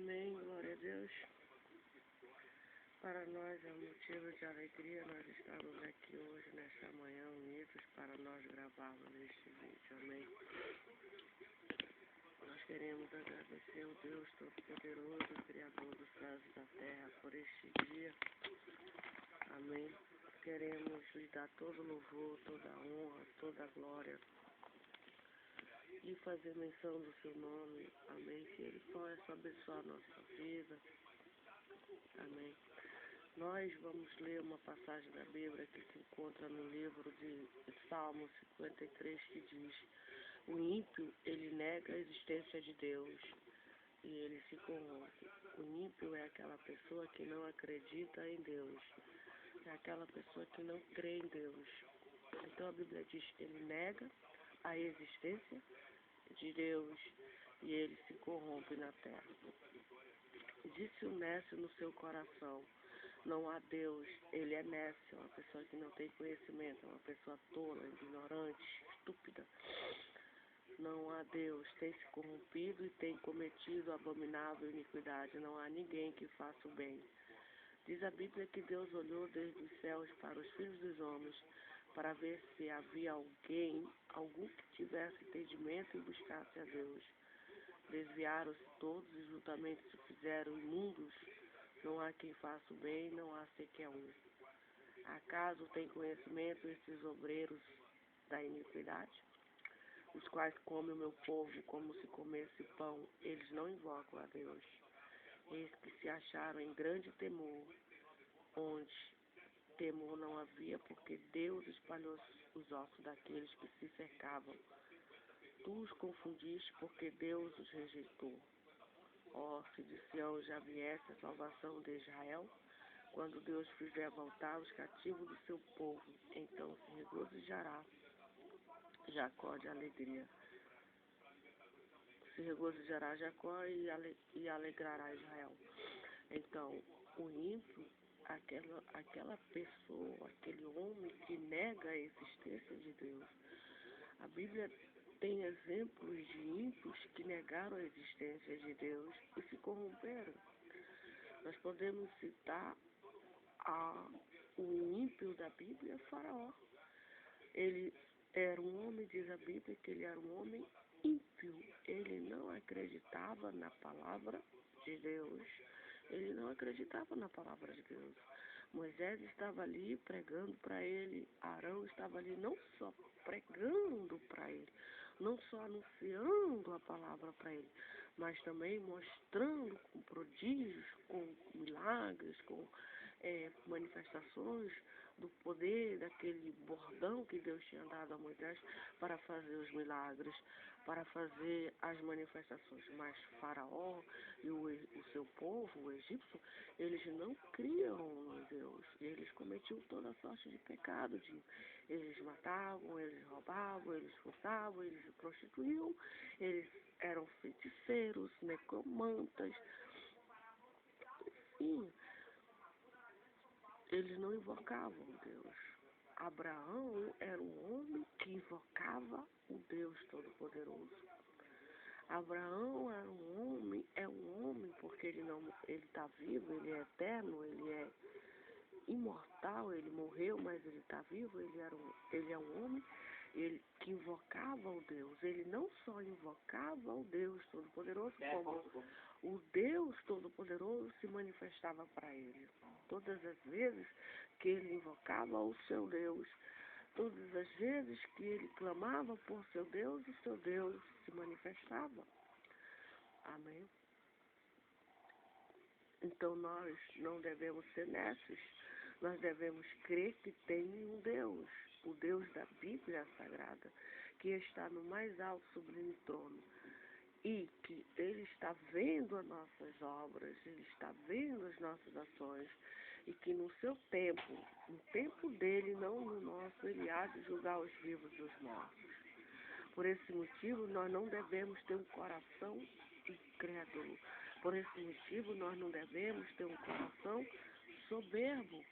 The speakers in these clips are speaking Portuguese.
Amém, glória a Deus. Para nós é um motivo de alegria nós estarmos aqui hoje, nesta manhã, unidos para nós gravarmos este vídeo. Amém. Nós queremos agradecer ao Deus Todo-Poderoso, Criador dos céus e da terra, por este dia. Amém. Queremos lhe dar todo louvor, toda honra, toda glória e fazer menção do seu nome. Amém. Que Ele possa abençoar a nossa vida. Amém. Nós vamos ler uma passagem da Bíblia que se encontra no livro de Salmo 53, que diz: o ímpio, ele nega a existência de Deus e ele se corrompe. O ímpio é aquela pessoa que não acredita em Deus, é aquela pessoa que não crê em Deus. Então a Bíblia diz que ele nega a existência de Deus e ele se corrompe na terra. Disse o nécio no seu coração: não há Deus. Ele é nécio, é uma pessoa que não tem conhecimento, é uma pessoa tola, ignorante, estúpida. Não há Deus, tem se corrompido e tem cometido abominável iniquidade. Não há ninguém que faça o bem. Diz a Bíblia que Deus olhou desde os céus para os filhos dos homens para ver se havia algum que tivesse entendimento e buscasse a Deus. Desviaram-se todos e juntamente se fizeram imundos. Não há quem faça o bem, não há sequer um. Acaso tem conhecimento esses obreiros da iniquidade, os quais comem o meu povo como se comesse pão? Eles não invocam a Deus. Eis que se acharam em grande temor, onde temor não havia, porque Deus espalhou os ossos daqueles que se cercavam. Tu os confundiste, porque Deus os rejeitou. Ó, se de Sião já viesse a salvação de Israel, quando Deus fizer voltar os cativos do seu povo, então se regozijará Jacó de alegria. Se regozijará Jacó e alegrará Israel. Então, o ímpio, aquela pessoa, aquele homem que nega a existência de Deus. A Bíblia tem exemplos de ímpios que negaram a existência de Deus e se corromperam. Nós podemos citar o ímpio da Bíblia, Faraó. Ele era um homem, diz a Bíblia, que ele era um homem ímpio. Ele não acreditava na palavra de Deus. Ele não acreditava na palavra de Deus. Moisés estava ali pregando para ele. Arão estava ali não só pregando para ele, não só anunciando a palavra para ele, mas também mostrando com prodígios, com milagres, com manifestações do poder daquele bordão que Deus tinha dado a Moisés para fazer os milagres, para fazer as manifestações. Mas Faraó e o seu povo, o egípcio, eles não criam em Deus. Eles cometiam toda sorte de pecado. Eles matavam, eles roubavam, eles furtavam, eles se prostituíam, eles eram feiticeiros, necromantas. Sim, eles não invocavam Deus. Abraão era um homem que invocava o Deus Todo-Poderoso. Abraão é um homem porque ele está vivo, ele é eterno, ele é imortal, ele morreu, mas ele está vivo, ele é um homem que invocava o Deus. Ele não só invocava o Deus Todo-Poderoso, como o Deus Todo-Poderoso se manifestava para ele. Todas as vezes que ele invocava o seu Deus, todas as vezes que ele clamava por seu Deus, o seu Deus se manifestava. Amém? Então nós não devemos ser nécios, nós devemos crer que tem um Deus, o Deus da Bíblia Sagrada, que está no mais alto sublime trono, e que Ele está vendo as nossas obras, Ele está vendo as nossas ações, e que no seu tempo, no tempo dele, não no nosso, Ele há de julgar os vivos e os mortos. Por esse motivo, nós não devemos ter um coração incrédulo. Por esse motivo, nós não devemos ter um coração soberbo,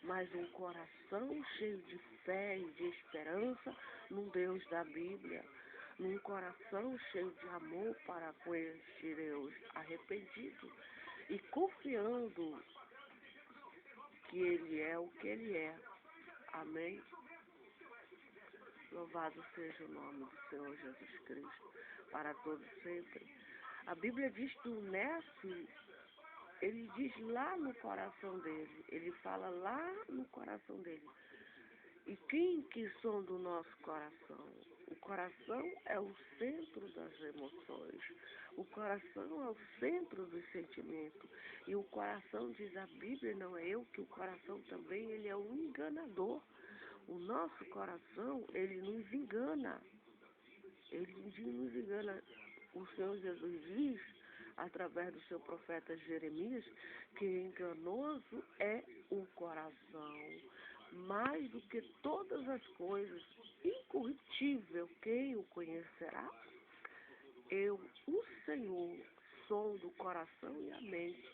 mas um coração cheio de fé e de esperança num Deus da Bíblia. num coração cheio de amor para com este Deus, arrependido e confiando que Ele é o que Ele é. Amém? Louvado seja o nome do Senhor Jesus Cristo, para todos sempre. A Bíblia diz que o Nécio, ele diz lá no coração dele, ele fala lá no coração dele. E quem que sonda o nosso coração? O coração é o centro das emoções. O coração é o centro dos sentimentos. E o coração, diz a Bíblia, não é eu, que o coração também ele é um enganador. O nosso coração, ele nos engana. Ele nos engana. O Senhor Jesus diz, através do seu profeta Jeremias, que enganoso é o coração, mais do que todas as coisas, incorruptível, quem o conhecerá? Eu, o Senhor, sondo o coração e a mente.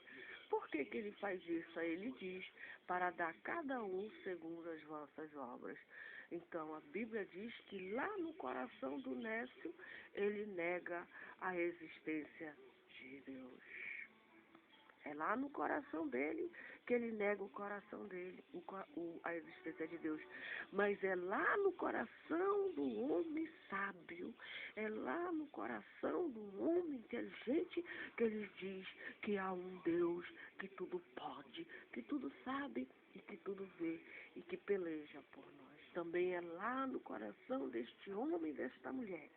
Por que que ele faz isso? Aí ele diz, para dar a cada um segundo as vossas obras. Então, a Bíblia diz que lá no coração do Nécio, ele nega a existência de Deus. É lá no coração dele que ele nega o coração dele, a existência de Deus. Mas é lá no coração do homem sábio, é lá no coração do homem inteligente que ele diz que há um Deus que tudo pode, que tudo sabe e que tudo vê e que peleja por nós. Também é lá no coração deste homem e desta mulher,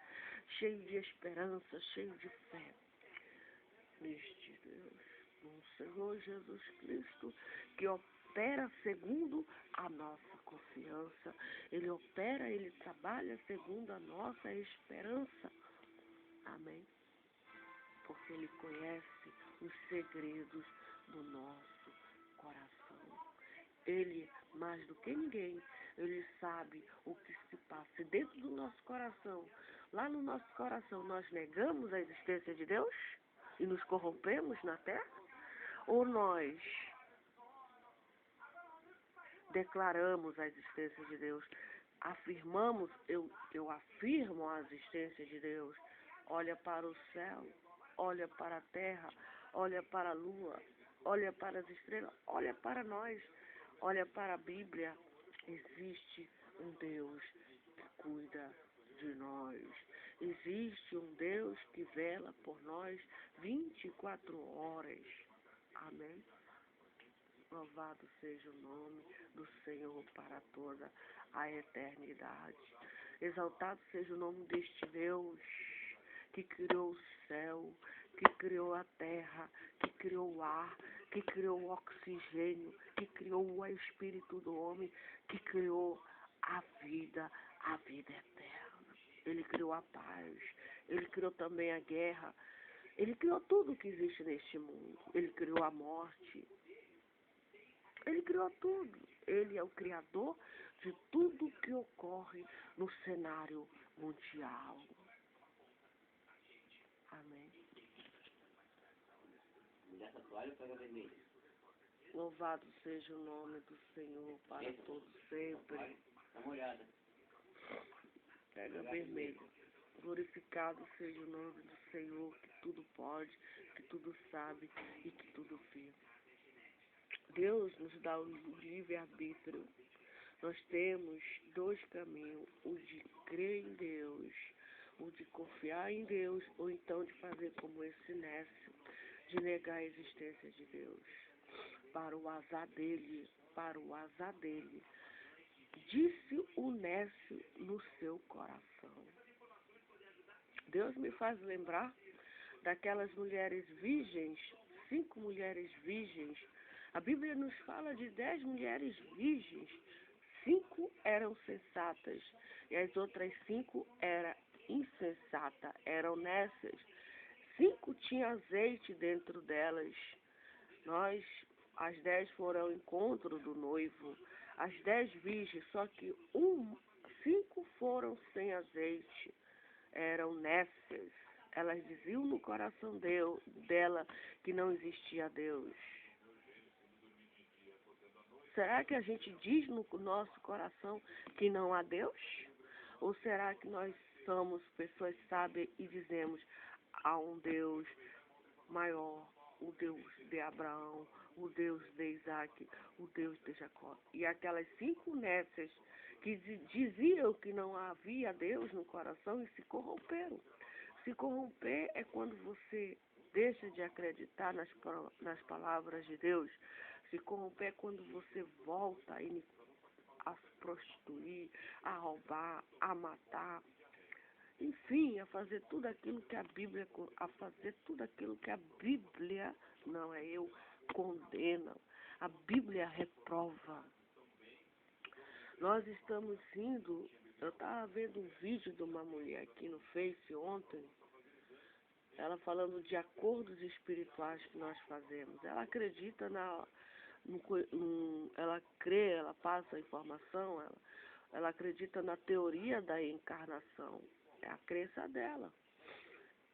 cheio de esperança, cheio de fé neste Deus, no Senhor Jesus Cristo, que opera segundo a nossa confiança. Ele opera, ele trabalha segundo a nossa esperança. Amém? Porque ele conhece os segredos do nosso coração. Ele, mais do que ninguém, ele sabe o que se passa dentro do nosso coração. Lá no nosso coração, nós negamos a existência de Deus e nos corrompemos na terra? Ou nós declaramos a existência de Deus, afirmamos, eu afirmo a existência de Deus, olha para o céu, olha para a terra, olha para a lua, olha para as estrelas, olha para nós, olha para a Bíblia, existe um Deus que cuida de nós, existe um Deus que vela por nós 24 horas, amém? Louvado seja o nome do Senhor para toda a eternidade. Exaltado seja o nome deste Deus que criou o céu, que criou a terra, que criou o ar, que criou o oxigênio, que criou o espírito do homem, que criou a vida eterna. Ele criou a paz, ele criou também a guerra, ele criou tudo que existe neste mundo. Ele criou a morte. Ele criou tudo. Ele é o criador de tudo que ocorre no cenário mundial. Amém. Louvado seja o nome do Senhor para todos sempre. Pega vermelho. Glorificado seja o nome do Senhor, que tudo pode, que tudo sabe e que tudo vê. Deus nos dá o livre-arbítrio. Nós temos dois caminhos, o de crer em Deus, o de confiar em Deus, ou então de fazer como esse Nécio, de negar a existência de Deus. Para o azar dele, disse o Nécio no seu coração. Deus me faz lembrar daquelas mulheres virgens, 5 mulheres virgens. A Bíblia nos fala de 10 mulheres virgens. 5 eram sensatas e as outras 5 eram insensatas, eram nécias. 5 tinham azeite dentro delas. As 10 foram ao encontro do noivo. As 10 virgens, só que 5 foram sem azeite. Eram nécias. Elas diziam no coração dela que não existia Deus. Será que a gente diz no nosso coração que não há Deus? Ou será que nós somos pessoas sábias e dizemos: há um Deus maior, o Deus de Abraão, o Deus de Isaac, o Deus de Jacó. E aquelas 5 nécias que diziam que não havia Deus no coração e se corromperam. Se corromper é quando você deixa de acreditar nas palavras de Deus. Se corromper é quando você volta a se prostituir, a roubar, a matar, enfim, a fazer tudo aquilo que a Bíblia, não é eu, condena. A Bíblia reprova. Nós estamos indo, eu estava vendo um vídeo de uma mulher aqui no Face ontem, ela falando de acordos espirituais que nós fazemos. Ela acredita ela crê, ela passa a informação, ela acredita na teoria da encarnação. É a crença dela.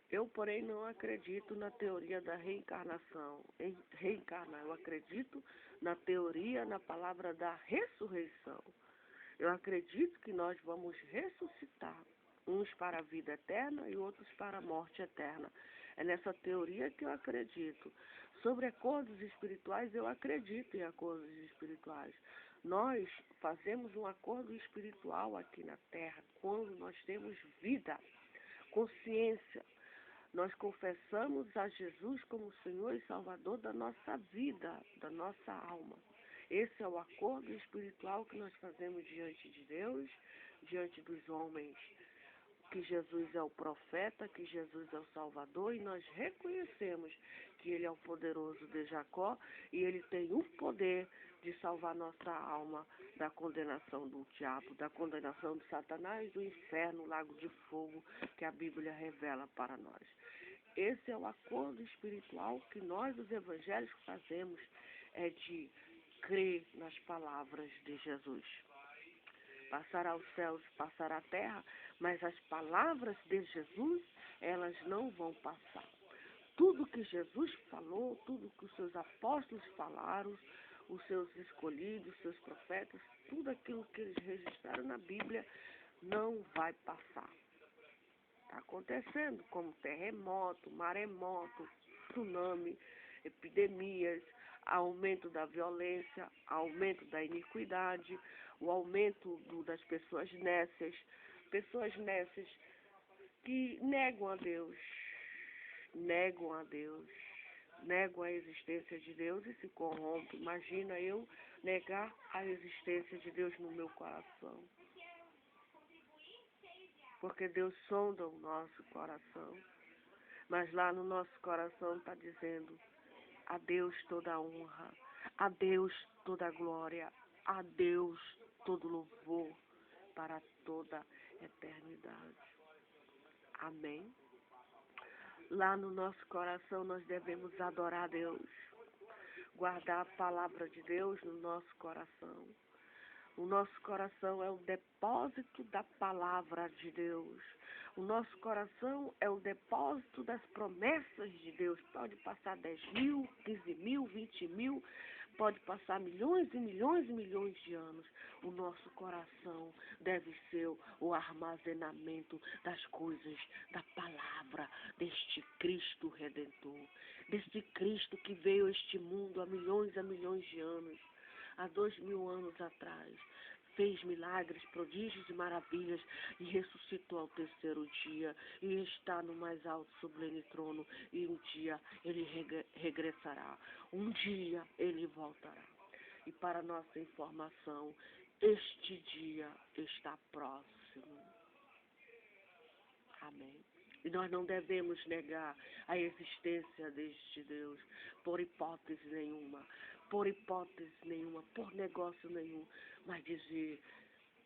Eu, porém, não acredito na teoria da reencarnação. Eu acredito na teoria, na palavra da ressurreição. Eu acredito que nós vamos ressuscitar, uns para a vida eterna e outros para a morte eterna. É nessa teoria que eu acredito. Sobre acordos espirituais, eu acredito em acordos espirituais. Nós fazemos um acordo espiritual aqui na Terra quando nós temos vida, consciência. Nós confessamos a Jesus como Senhor e Salvador da nossa vida, da nossa alma. Esse é o acordo espiritual que nós fazemos diante de Deus, diante dos homens, que Jesus é o profeta, que Jesus é o Salvador, e nós reconhecemos que Ele é o poderoso de Jacó e Ele tem o poder de salvar nossa alma da condenação do diabo, da condenação de Satanás, do inferno, lago de fogo, que a Bíblia revela para nós. Esse é o acordo espiritual que nós, os evangélicos, fazemos, é de crer nas palavras de Jesus. Passará os céus, passará a terra, mas as palavras de Jesus, elas não vão passar. Tudo que Jesus falou, tudo que os seus apóstolos falaram, os seus escolhidos, os seus profetas, tudo aquilo que eles registraram na Bíblia não vai passar. Está acontecendo como terremoto, maremoto, tsunami, epidemias, aumento da violência, aumento da iniquidade, o aumento das pessoas nécias que negam a Deus, negam a existência de Deus e se corrompem. Imagina eu negar a existência de Deus no meu coração. Porque Deus sonda o nosso coração, mas lá no nosso coração está dizendo: a Deus toda a honra, a Deus toda a glória, a Deus todo louvor para toda a eternidade. Amém? Lá no nosso coração nós devemos adorar a Deus, guardar a palavra de Deus no nosso coração. O nosso coração é o depósito da palavra de Deus. O nosso coração é o depósito das promessas de Deus. Pode passar 10.000, 15.000, 20.000, pode passar milhões e milhões e milhões de anos. O nosso coração deve ser o armazenamento das coisas, da palavra, deste Cristo Redentor, deste Cristo que veio a este mundo há milhões de anos. Há 2.000 anos atrás, fez milagres, prodígios e maravilhas e ressuscitou ao 3º dia e está no mais alto sublime trono e um dia ele regressará, um dia ele voltará. E para nossa informação, este dia está próximo. Amém. E nós não devemos negar a existência deste Deus por hipótese nenhuma, por negócio nenhum, mas dizer,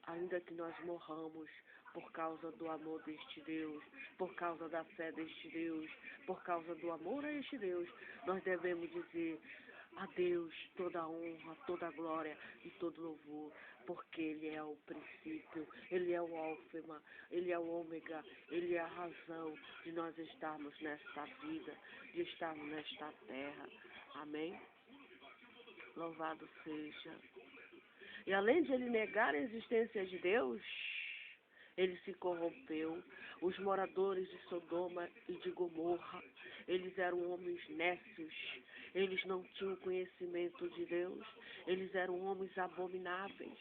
ainda que nós morramos por causa do amor deste Deus, por causa da fé deste Deus, por causa do amor a este Deus, nós devemos dizer a Deus toda a honra, toda a glória e todo louvor, porque Ele é o princípio, Ele é o alfa, Ele é o ômega, Ele é a razão de nós estarmos nesta vida, de estarmos nesta terra. Amém? Louvado seja. E além de ele negar a existência de Deus, ele se corrompeu. Os moradores de Sodoma e de Gomorra, eles eram homens nécios, eles não tinham conhecimento de Deus, eles eram homens abomináveis.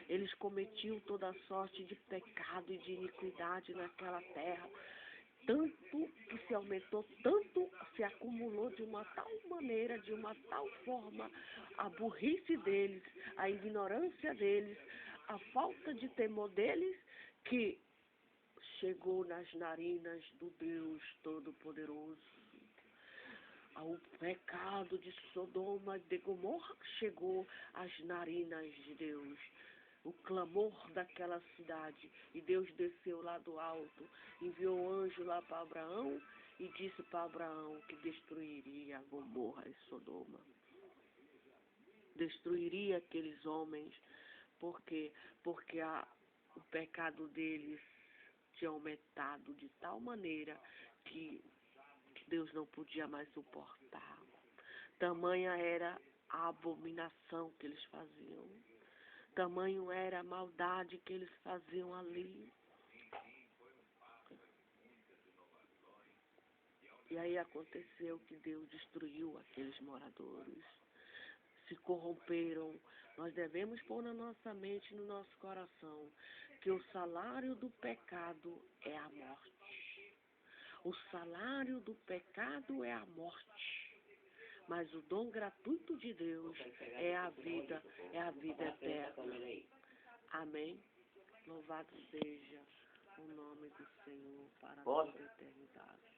Eles cometiam toda sorte de pecado e de iniquidade naquela terra, tanto que se aumentou, tanto se acumulou de uma tal maneira, de uma tal forma, a burrice deles, a ignorância deles, a falta de temor deles, que chegou nas narinas do Deus Todo-Poderoso. O pecado de Sodoma e de Gomorra chegou às narinas de Deus. O clamor daquela cidade. E Deus desceu lá do alto, enviou um anjo lá para Abraão e disse para Abraão que destruiria Gomorra e Sodoma. Destruiria aqueles homens, porque o pecado deles tinha aumentado de tal maneira que Deus não podia mais suportar. Tamanha era a abominação que eles faziam. Tamanho era a maldade que eles faziam ali. E aí aconteceu que Deus destruiu aqueles moradores. Se corromperam. Nós devemos pôr na nossa mente, no nosso coração, que o salário do pecado é a morte. O salário do pecado é a morte. Mas o dom gratuito de Deus é a vida eterna. Amém? Louvado seja o nome do Senhor para toda a eternidade.